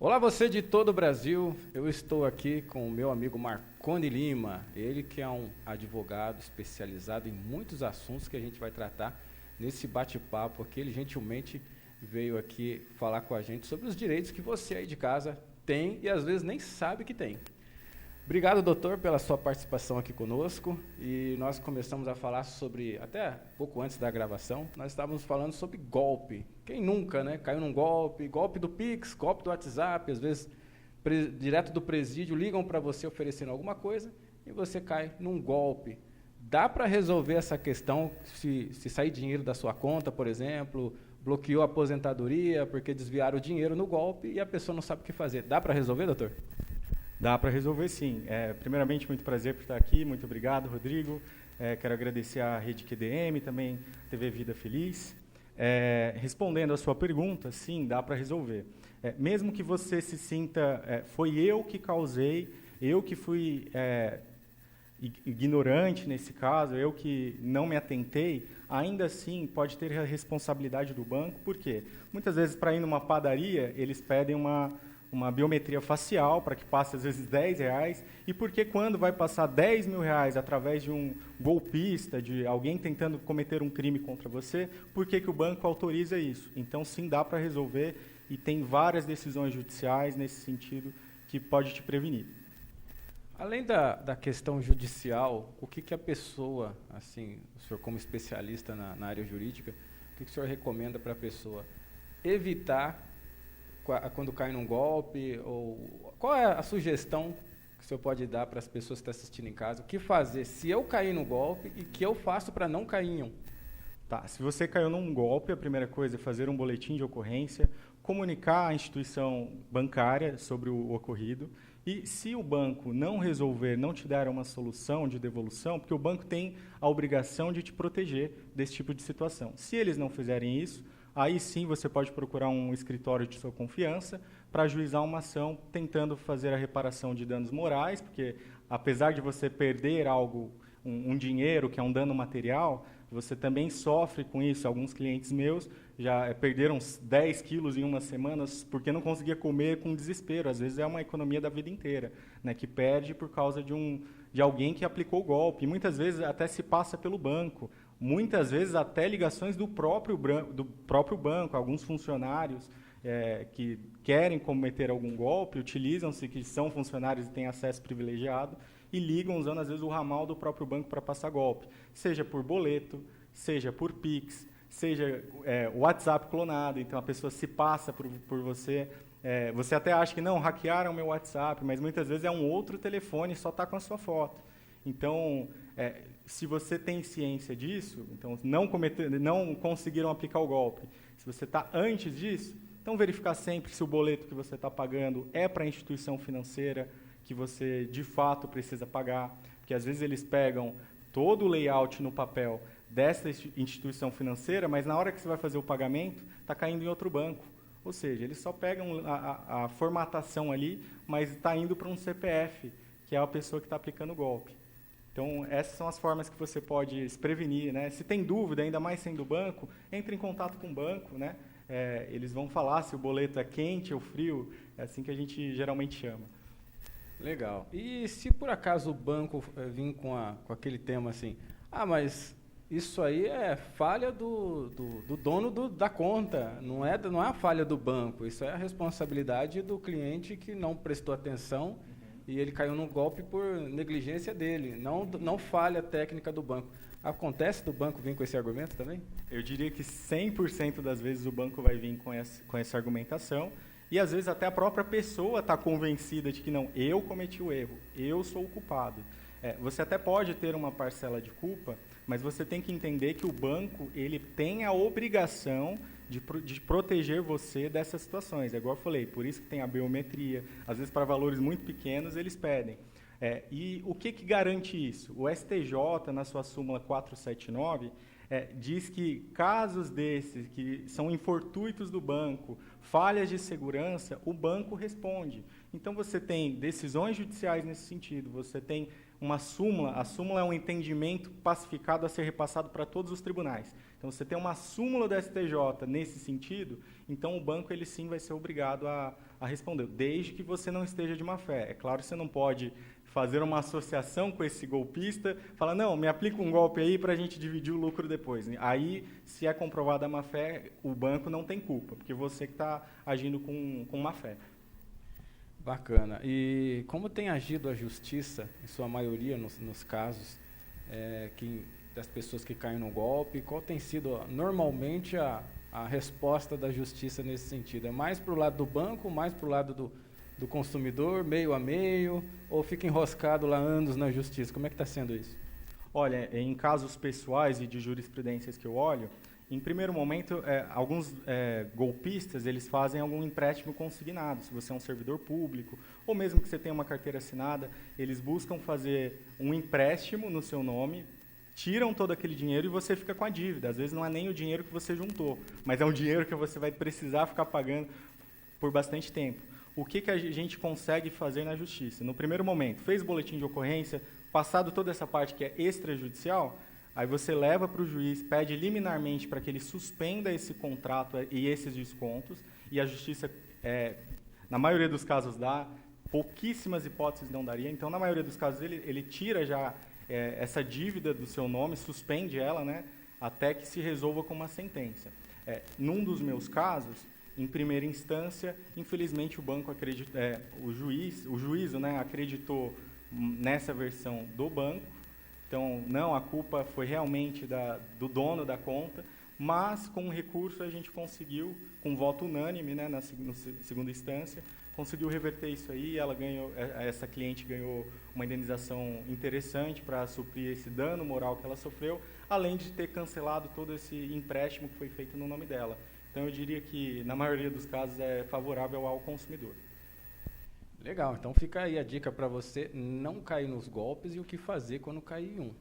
Olá, você de todo o Brasil. Eu estou aqui com o meu amigo Marconi Lima, ele que é um advogado especializado em muitos assuntos que a gente vai tratar nesse bate-papo aqui. Ele gentilmente veio aqui falar com a gente sobre os direitos que você aí de casa tem e às vezes nem sabe que tem. Obrigado, doutor, pela sua participação aqui conosco. E nós começamos a falar sobre, até pouco antes da gravação, nós estávamos falando sobre golpe. Quem nunca, né? Caiu num golpe, golpe do Pix, golpe do WhatsApp, às vezes direto do presídio, ligam para você oferecendo alguma coisa e você cai num golpe. Dá para resolver essa questão se sair dinheiro da sua conta, por exemplo, bloqueou a aposentadoria porque desviaram o dinheiro no golpe e a pessoa não sabe o que fazer. Dá para resolver, doutor? Dá para resolver, sim. Primeiramente, muito prazer por estar aqui. Muito obrigado, Rodrigo. Quero agradecer à Rede QDM, também TV Vida Feliz. Respondendo a sua pergunta, sim, dá para resolver. Mesmo que você se sinta, foi eu que causei, eu que fui ignorante nesse caso, eu que não me atentei, ainda assim pode ter a responsabilidade do banco. Por quê? Muitas vezes, para ir numa padaria, eles pedem uma biometria facial para que passe, às vezes, R$10, e porque quando vai passar R$10 mil através de um golpista, de alguém tentando cometer um crime contra você, por que o banco autoriza isso? Então, sim, dá para resolver, e tem várias decisões judiciais nesse sentido que pode te prevenir. Além da questão judicial, o que a pessoa, assim, o senhor como especialista na área jurídica, o que o senhor recomenda para a pessoa evitar quando cai num golpe, ou qual é a sugestão que o senhor pode dar para as pessoas que estão assistindo em casa? O que fazer se eu cair no golpe e o que eu faço para não cair em um? Tá, se você caiu num golpe, a primeira coisa é fazer um boletim de ocorrência, comunicar à instituição bancária sobre o ocorrido, e se o banco não resolver, não te der uma solução de devolução, porque o banco tem a obrigação de te proteger desse tipo de situação. Se eles não fizerem isso, aí sim você pode procurar um escritório de sua confiança para ajuizar uma ação tentando fazer a reparação de danos morais, porque apesar de você perder algo, um dinheiro, que é um dano material, você também sofre com isso. Alguns clientes meus já perderam 10 quilos em uma semana porque não conseguia comer com desespero. Às vezes é uma economia da vida inteira, né, que perde por causa de alguém que aplicou o golpe. E muitas vezes até se passa pelo banco. Muitas vezes até ligações do próprio banco, alguns funcionários que querem cometer algum golpe, utilizam-se que são funcionários e têm acesso privilegiado e ligam usando às vezes o ramal do próprio banco para passar golpe, seja por boleto, seja por Pix, seja o WhatsApp clonado, então a pessoa se passa por você, você até acha que não, hackearam meu WhatsApp, mas muitas vezes é um outro telefone e só está com a sua foto. Então, se você tem ciência disso, então não conseguiram aplicar o golpe, se você está antes disso, então verificar sempre se o boleto que você está pagando é para a instituição financeira que você de fato precisa pagar, porque às vezes eles pegam todo o layout no papel dessa instituição financeira, mas na hora que você vai fazer o pagamento, está caindo em outro banco. Ou seja, eles só pegam a formatação ali, mas está indo para um CPF, que é a pessoa que está aplicando o golpe. Então, essas são as formas que você pode se prevenir, né? Se tem dúvida, ainda mais sendo banco, entre em contato com o banco, né? Eles vão falar se o boleto é quente ou frio, é assim que a gente geralmente chama. Legal. E se por acaso o banco vir com aquele tema assim, mas isso aí é falha do dono da conta, não é a falha do banco, isso é a responsabilidade do cliente que não prestou atenção e ele caiu num golpe por negligência dele, não falha técnica do banco. Acontece do banco vir com esse argumento também? Eu diria que 100% das vezes o banco vai vir com essa argumentação, e às vezes até a própria pessoa está convencida de que não, eu cometi o erro, eu sou o culpado. Você até pode ter uma parcela de culpa, mas você tem que entender que o banco ele tem a obrigação de proteger você dessas situações. É igual eu falei, por isso que tem a biometria. Às vezes, para valores muito pequenos, eles pedem. E o que garante isso? O STJ, na sua súmula 479, diz que casos desses, que são infortúnitos do banco, falhas de segurança, o banco responde. Então, você tem decisões judiciais nesse sentido, você tem uma súmula. A súmula é um entendimento pacificado a ser repassado para todos os tribunais. Então, você tem uma súmula do STJ nesse sentido, então o banco ele sim vai ser obrigado a responder, desde que você não esteja de má fé. É claro que você não pode fazer uma associação com esse golpista, falar, não, me aplica um golpe aí para a gente dividir o lucro depois. Aí, se é comprovada a má fé, o banco não tem culpa, porque você que está agindo com má fé. Bacana. E como tem agido a justiça, em sua maioria, nos casos das pessoas que caem no golpe, qual tem sido normalmente a resposta da justiça nesse sentido? É mais para o lado do banco, mais para o lado do consumidor, meio a meio, ou fica enroscado lá anos na justiça? Como é que está sendo isso? Olha, em casos pessoais e de jurisprudências que eu olho, em primeiro momento, alguns golpistas eles fazem algum empréstimo consignado. Se você é um servidor público, ou mesmo que você tenha uma carteira assinada, eles buscam fazer um empréstimo no seu nome, tiram todo aquele dinheiro e você fica com a dívida. Às vezes não é nem o dinheiro que você juntou, mas é um dinheiro que você vai precisar ficar pagando por bastante tempo. O que a gente consegue fazer na justiça? No primeiro momento, fez boletim de ocorrência, passado toda essa parte que é extrajudicial, aí você leva para o juiz, pede liminarmente para que ele suspenda esse contrato e esses descontos, e a justiça, na maioria dos casos, dá, pouquíssimas hipóteses não daria, então, na maioria dos casos, ele tira já essa dívida do seu nome, suspende ela, né, até que se resolva com uma sentença. Num dos meus casos, em primeira instância, infelizmente, o banco o juízo, né, acreditou nessa versão do banco. Então, não, a culpa foi realmente do dono da conta, mas com o recurso a gente conseguiu, com voto unânime, né, na segunda instância, conseguiu reverter isso aí. Essa cliente ganhou uma indenização interessante para suprir esse dano moral que ela sofreu, além de ter cancelado todo esse empréstimo que foi feito no nome dela. Então, eu diria que, na maioria dos casos, é favorável ao consumidor. Legal, então fica aí a dica para você não cair nos golpes e o que fazer quando cair em um.